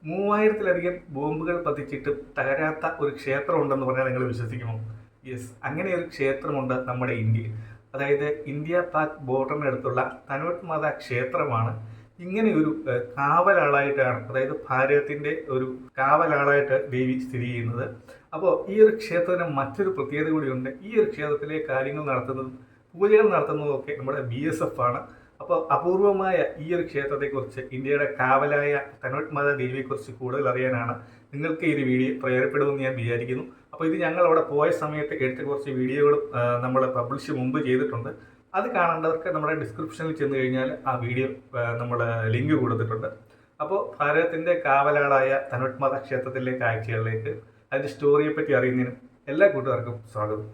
3000-ലധികം ബോംബുകൾ പതിച്ചിട്ടും തകരാത്ത ഒരു ക്ഷേത്രം ഉണ്ടെന്ന് പറഞ്ഞാൽ നിങ്ങൾ വിശ്വസിക്കുമോ? യെസ്, അങ്ങനെ ഒരു ക്ഷേത്രമുണ്ട് നമ്മുടെ ഇന്ത്യയിൽ. അതായത് ഇന്ത്യ പാക് ബോർഡറിനടുത്തുള്ള തനോട്ട് മാതാ ക്ഷേത്രമാണ് ഇങ്ങനെ ഒരു കാവലാളായിട്ടാണ്, അതായത് ഭാരതത്തിൻ്റെ ഒരു കാവലാളായിട്ട് ദേവി സ്ഥിതി ചെയ്യുന്നത്. അപ്പോൾ ഈ ഒരു ക്ഷേത്രത്തിന് മറ്റൊരു പ്രത്യേകത കൂടിയുണ്ട്. ഈ ഒരു ക്ഷേത്രത്തിലെ കാര്യങ്ങൾ നടത്തുന്നതും പൂജകൾ നടത്തുന്നതും ഒക്കെ നമ്മുടെ BSF ആണ്. അപ്പോൾ അപൂർവമായ ഈ ഒരു ക്ഷേത്രത്തെക്കുറിച്ച്, ഇന്ത്യയുടെ കാവലായ തനോട്ട് മാതാ ദേവിയെക്കുറിച്ച് കൂടുതൽ അറിയാനാണ് നിങ്ങൾക്ക് ഈ ഒരു വീഡിയോ പ്രയോജനപ്പെടുമെന്ന് ഞാൻ വിചാരിക്കുന്നു. അപ്പോൾ ഇത് ഞങ്ങൾ അവിടെ പോയ സമയത്ത് എടുത്ത കുറച്ച് വീഡിയോകളും നമ്മൾ പബ്ലിഷ് മുമ്പ് ചെയ്തിട്ടുണ്ട്. അത് കാണേണ്ടവർക്ക് നമ്മുടെ ഡിസ്ക്രിപ്ഷനിൽ ചെന്ന് കഴിഞ്ഞാൽ ആ വീഡിയോ നമ്മൾ ലിങ്ക് കൊടുത്തിട്ടുണ്ട്. അപ്പോൾ ഭാരതത്തിൻ്റെ കാവലാളായ തനോട്ട് മാതാ ക്ഷേത്രത്തിലെ കാഴ്ചകളിലേക്ക്, അതിൻ്റെ സ്റ്റോറിയെ പറ്റി അറിയുന്നതിനും എല്ലാ കൂട്ടുകാർക്കും സ്വാഗതം.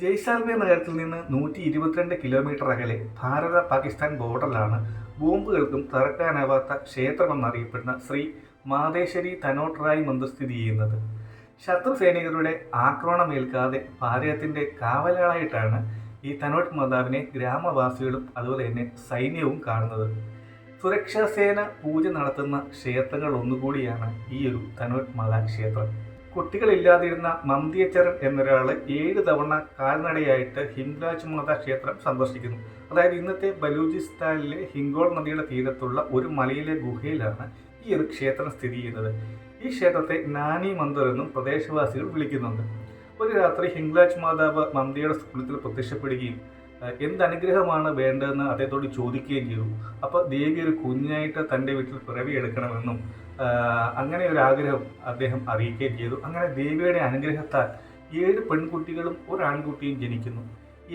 ജയ്സാൽമേർ നഗരത്തിൽ നിന്ന് 122 കിലോമീറ്റർ അകലെ ഭാരത പാകിസ്ഥാൻ ബോർഡറിലാണ് ബോംബുകൾക്കും തറക്കാനാവാത്ത ക്ഷേത്രമെന്നറിയപ്പെടുന്ന ശ്രീ മാതേശ്വരി തനോട്ട് റായ് മന്ദിർ സ്ഥിതി ചെയ്യുന്നത്. ശത്രു സൈനികരുടെ ആക്രമണമേൽക്കാതെ ഭാരതത്തിൻ്റെ കാവലാളായിട്ടാണ് ഈ തനോട്ട് മാതാവിനെ ഗ്രാമവാസികളും അതുപോലെ തന്നെ സൈന്യവും കാണുന്നത്. സുരക്ഷാസേന പൂജ നടത്തുന്ന ക്ഷേത്രങ്ങൾ ഒന്നുകൂടിയാണ് ഈ ഒരു തനോട്ട് മാതാ ക്ഷേത്രം. കുട്ടികളില്ലാതിരുന്ന മംതിയച്ചരൻ എന്നൊരാൾ 7 തവണ കാൽനടയായിട്ട് ഹിംഗ്ലാജ് മാതാ ക്ഷേത്രം സന്ദർശിക്കുന്നു. അതായത് ഇന്നത്തെ ബലൂചിസ്ഥാനിലെ ഹിംഗോൾ നദിയുടെ തീരത്തുള്ള ഒരു മലയിലെ ഗുഹയിലാണ് ഈ ഒരു ക്ഷേത്രം സ്ഥിതി ചെയ്യുന്നത്. ഈ ക്ഷേത്രത്തെ നാനി മന്ദിർ എന്നും പ്രദേശവാസികൾ വിളിക്കുന്നുണ്ട്. ഒരു രാത്രി ഹിംഗ്ലാജ് മാതാവ് മന്ദിയുടെ സ്കൂളത്തിൽ പ്രത്യക്ഷപ്പെടുകയും എന്തനുഗ്രഹമാണ് വേണ്ടതെന്ന് അദ്ദേഹത്തോട് ചോദിക്കുകയും ചെയ്തു. അപ്പോൾ ദേവി ഒരു കുഞ്ഞായിട്ട് തൻ്റെ വീട്ടിൽ പിറവിയെടുക്കണമെന്നും അങ്ങനെ ഒരു ആഗ്രഹം അദ്ദേഹം അറിയിക്കുകയും ചെയ്തു. അങ്ങനെ ദേവിയുടെ അനുഗ്രഹത്താൽ 7 പെൺകുട്ടികളും ഒരു ആൺകുട്ടിയും ജനിക്കുന്നു.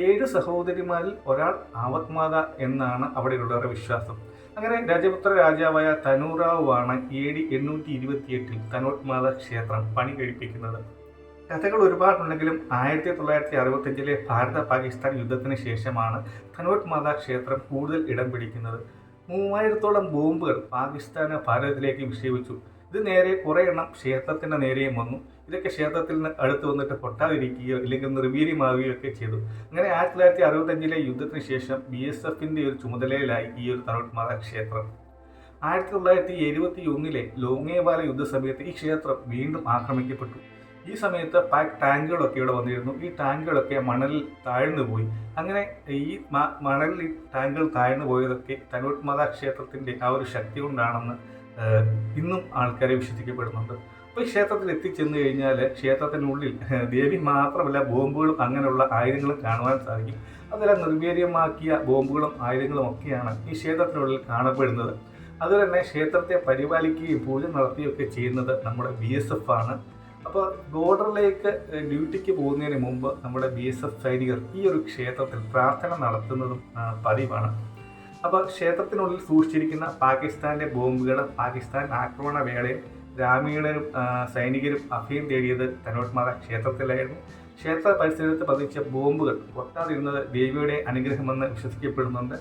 7 സഹോദരിമാരിൽ ഒരാൾ ആവത് മാത എന്നാണ് അവിടെയുള്ളവരുടെ വിശ്വാസം. അങ്ങനെ രജപുത്ര രാജാവായ തനൂറാവുവാണ് AD 828 തനോട്ട് മാതാ ക്ഷേത്രം പണി കഴിപ്പിക്കുന്നത്. കഥകൾ ഒരുപാടുണ്ടെങ്കിലും 1965 ഭാരത പാകിസ്ഥാൻ യുദ്ധത്തിന് ശേഷമാണ് തനോട്ട് മാതാ ക്ഷേത്രം കൂടുതൽ ഇടം പിടിക്കുന്നത്. 3000-ഓളം ബോംബുകൾ പാകിസ്ഥാന് ഭാരതത്തിലേക്ക് വിക്ഷേപിച്ചു. ഇത് നേരെ കുറേ എണ്ണം ക്ഷേത്രത്തിൻ്റെ നേരെയും വന്നു. ഇതൊക്കെ ക്ഷേത്രത്തിൽ നിന്ന് അടുത്ത് വന്നിട്ട് പൊട്ടാതിരിക്കുകയോ ഇല്ലെങ്കിൽ നിർവീര്യമാവുകയോ ഒക്കെ ചെയ്തു. അങ്ങനെ 1965 യുദ്ധത്തിന് ശേഷം BSFൻ്റെ ഒരു ചുമതലയിലായി ഈ ഒരു തനോട്ട് മാതാ ക്ഷേത്രം. 1971 ലോങ്ങേവാല യുദ്ധസമയത്ത് ഈ ക്ഷേത്രം വീണ്ടും ആക്രമിക്കപ്പെട്ടു. ഈ സമയത്ത് പാക് ടാങ്കുകളൊക്കെ ഇവിടെ വന്നിരുന്നു. ഈ ടാങ്കുകളൊക്കെ മണലിൽ താഴ്ന്നു പോയി. അങ്ങനെ ഈ മണലിൽ ഈ ടാങ്കുകൾ താഴ്ന്നു പോയതൊക്കെ തനോട്ട് മാതാ ക്ഷേത്രത്തിൻ്റെ ആ ഒരു ശക്തി കൊണ്ടാണെന്ന് ഇന്നും ആൾക്കാരെ വിശ്വസിക്കപ്പെടുന്നുണ്ട്. അപ്പോൾ ഈ ക്ഷേത്രത്തിൽ എത്തിച്ചെന്ന് കഴിഞ്ഞാൽ ക്ഷേത്രത്തിനുള്ളിൽ ദേവി മാത്രമല്ല ബോംബുകളും അങ്ങനെയുള്ള ആയുധങ്ങളും കാണുവാൻ സാധിക്കും. അതെല്ലാം നിർവീര്യമാക്കിയ ബോംബുകളും ആയുധങ്ങളും ഒക്കെയാണ് ഈ ക്ഷേത്രത്തിനുള്ളിൽ കാണപ്പെടുന്നത്. അതുപോലെ തന്നെ ക്ഷേത്രത്തെ പരിപാലിക്കുകയും പൂജ നടത്തുകയൊക്കെ ചെയ്യുന്നത് നമ്മുടെ BSF ആണ്. അപ്പോൾ ബോർഡറിലേക്ക് ഡ്യൂട്ടിക്ക് പോകുന്നതിന് മുമ്പ് നമ്മുടെ BSF സൈനികർ ഈ ഒരു ക്ഷേത്രത്തിൽ പ്രാർത്ഥന നടത്തുന്നതും പതിവാണ്. അപ്പോൾ ക്ഷേത്രത്തിനുള്ളിൽ സൂക്ഷിച്ചിരിക്കുന്ന പാകിസ്ഥാൻ്റെ ബോംബുകൾ പാകിസ്ഥാൻ ആക്രമണ വേളയിൽ ഗ്രാമീണരും സൈനികരും അഭയം തേടിയത് തനോട്ട് മാതാ ക്ഷേത്രത്തിലായിരുന്നു. ക്ഷേത്ര പരിസരത്ത് പതിച്ച ബോംബുകൾ പൊട്ടാതിരുന്നത് ദേവിയുടെ അനുഗ്രഹമെന്ന് വിശ്വസിക്കപ്പെടുന്നുണ്ട്.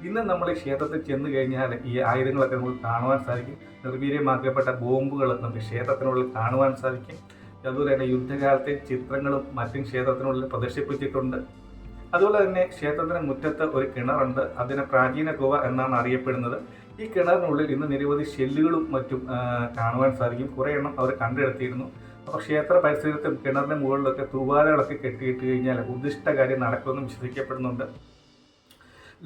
ഇന്ന് നമ്മൾ ഈ ക്ഷേത്രത്തിൽ ചെന്ന് കഴിഞ്ഞാൽ ഈ ആയുധങ്ങളൊക്കെ നമുക്ക് കാണുവാൻ സാധിക്കും. നിർവീര്യമാക്കപ്പെട്ട ബോംബുകൾ നമുക്ക് ക്ഷേത്രത്തിനുള്ളിൽ കാണുവാൻ സാധിക്കും. അതുപോലെ തന്നെ യുദ്ധകാലത്തെ ചിത്രങ്ങളും മറ്റും ക്ഷേത്രത്തിനുള്ളിൽ പ്രദർശിപ്പിച്ചിട്ടുണ്ട്. അതുപോലെ തന്നെ ക്ഷേത്രത്തിന് മുറ്റത്ത് ഒരു കിണറുണ്ട്. അതിന് പ്രാചീന ഗുഹ എന്നാണ് അറിയപ്പെടുന്നത്. ഈ കിണറിനുള്ളിൽ ഇന്ന് നിരവധി ഷെല്ലുകളും മറ്റും കാണുവാൻ സാധിക്കും. കുറേ എണ്ണം അവർ കണ്ടെടുത്തിരുന്നു. അപ്പോൾ ക്ഷേത്ര പരിസരത്തും കിണറിന് മുകളിലൊക്കെ തൂവാലകളൊക്കെ കെട്ടിയിട്ട് കഴിഞ്ഞാൽ ഉദ്ദിഷ്ട കാര്യം നടക്കുമെന്നും വിശ്വസിക്കപ്പെടുന്നുണ്ട്.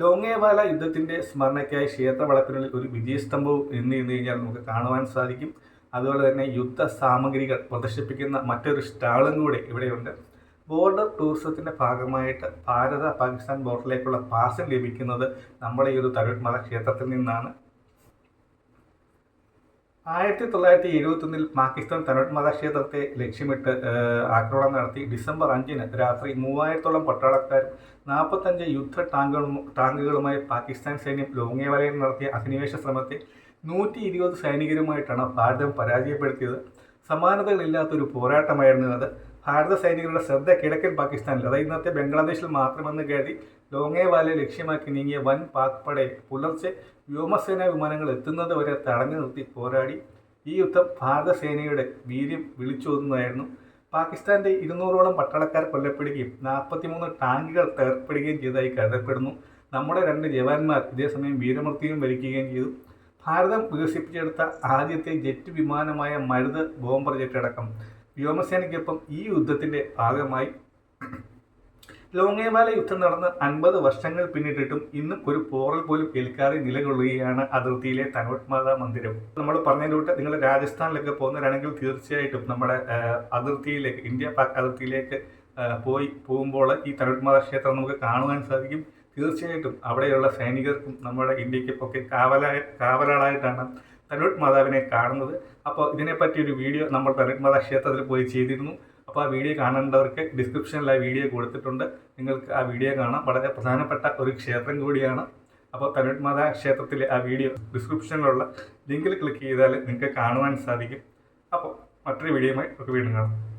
ലോങ്ങേവാല യുദ്ധത്തിൻ്റെ സ്മരണയ്ക്കായി ക്ഷേത്ര വളപ്പിനുള്ളിൽ ഒരു വിജയസ്തംഭവും നിന്ന് കഴിഞ്ഞാൽ നമുക്ക് കാണുവാൻ സാധിക്കും. അതുപോലെ തന്നെ യുദ്ധ സാമഗ്രികൾ പ്രദർശിപ്പിക്കുന്ന മറ്റൊരു സ്റ്റാളും കൂടെ ഇവിടെയുണ്ട്. ബോർഡർ ടൂറിസത്തിൻ്റെ ഭാഗമായിട്ട് ഭാരത പാകിസ്ഥാൻ ബോർഡറിലേക്കുള്ള പാസ് ലഭിക്കുന്നത് നമ്മുടെ ഈ ഒരു തനോട്ട് മാതാ ക്ഷേത്രത്തിൽ നിന്നാണ്. 1971 പാകിസ്ഥാൻ തനോട്ട് മാതാ ക്ഷേത്രത്തെ ലക്ഷ്യമിട്ട് ആക്രമണം നടത്തി. ഡിസംബർ 5 രാത്രി 3000-ഓളം പട്ടാളക്കാരും 45 ടാങ്കുകളുമായി പാകിസ്ഥാൻ സൈന്യം ലോങ്ങേവാലയിൽ നടത്തിയ അധിനിവേശ ശ്രമത്തെ 120 സൈനികരുമായിട്ടാണ് ഭാരതം പരാജയപ്പെടുത്തിയത്. സമാനതകളില്ലാത്തൊരു പോരാട്ടമായിരുന്നു അത്. ഭാരത സൈനികരുടെ ശ്രദ്ധ കിഴക്കൻ പാകിസ്ഥാനിൽ, അതായത് ഇന്നത്തെ ബംഗ്ലാദേശിൽ മാത്രമെന്ന് കരുതി ലോങ്ങേവാലയെ ലക്ഷ്യമാക്കി നീങ്ങിയ വൻ പാക് പടയെ പുലർച്ചെ വ്യോമസേനാ വിമാനങ്ങൾ എത്തുന്നത് വരെ തടഞ്ഞു നിർത്തി പോരാടി. ഈ യുദ്ധം ഭാരത സേനയുടെ വീര്യം വിളിച്ചോതുന്നതായിരുന്നു. പാകിസ്ഥാന്റെ 200ഓളം പട്ടാളക്കാർ കൊല്ലപ്പെടുകയും 43 ടാങ്കുകൾ തകർക്കപ്പെടുകയും ചെയ്തതായി കരുതപ്പെടുന്നു. നമ്മുടെ 2 ജവാന്മാർ ഇതേസമയം വീരമൃത്യുവും വരിക്കുകയും ചെയ്തു. ഭാരതം വികസിപ്പിച്ചെടുത്ത ആദ്യത്തെ ജെറ്റ് വിമാനമായ മരുത് ബോംബർ ജെറ്റ് അടക്കം വ്യോമസേനയ്ക്കൊപ്പം ഈ യുദ്ധത്തിന്റെ ഭാഗമായി. ലോങ്ങേവാല യുദ്ധം നടന്ന് 50 വർഷങ്ങൾ പിന്നിട്ടിട്ടും ഇന്നും ഒരു പോറൽ പോലും ഏൽക്കാതെ നിലകൊള്ളുകയാണ് അതിർത്തിയിലെ തനോട്ട് മാതാ മന്ദിരം. നമ്മൾ പറഞ്ഞതിലൂട്ട് നിങ്ങൾ രാജസ്ഥാനിലൊക്കെ പോകുന്നവരാണെങ്കിൽ തീർച്ചയായിട്ടും നമ്മുടെ അതിർത്തിയിലേക്ക്, ഇന്ത്യ പാക് അതിർത്തിയിലേക്ക് പോകുമ്പോൾ ഈ തനോട്ട് മാതാ ക്ഷേത്രം നമുക്ക് കാണുവാൻ സാധിക്കും. തീർച്ചയായിട്ടും അവിടെയുള്ള സൈനികർക്കും നമ്മുടെ ഇന്ത്യക്കും ഒക്കെ കാവലാളായിട്ടാണ് തനോട്ട് മാതാവിനെ കാണുന്നത്. അപ്പോൾ ഇതിനെപ്പറ്റി ഒരു വീഡിയോ നമ്മൾ തനോട്ട് മാതാ ക്ഷേത്രത്തിൽ പോയി ചെയ്തിരുന്നു. അപ്പോൾ ആ വീഡിയോ കാണേണ്ടവർക്ക് ഡിസ്ക്രിപ്ഷനിൽ ആ വീഡിയോ കൊടുത്തിട്ടുണ്ട്. നിങ്ങൾക്ക് ആ വീഡിയോ കാണാം. വളരെ പ്രധാനപ്പെട്ട ഒരു ക്ഷേത്രം കൂടിയാണ്. അപ്പോൾ തനോട്ട് മാതാ ക്ഷേത്രത്തിലെ ആ വീഡിയോ ഡിസ്ക്രിപ്ഷനിലുള്ള ലിങ്കിൽ ക്ലിക്ക് ചെയ്താൽ നിങ്ങൾക്ക് കാണുവാൻ സാധിക്കും. അപ്പോൾ മറ്റൊരു വീഡിയോയുമായി നമുക്ക് വീണ്ടും കാണാം.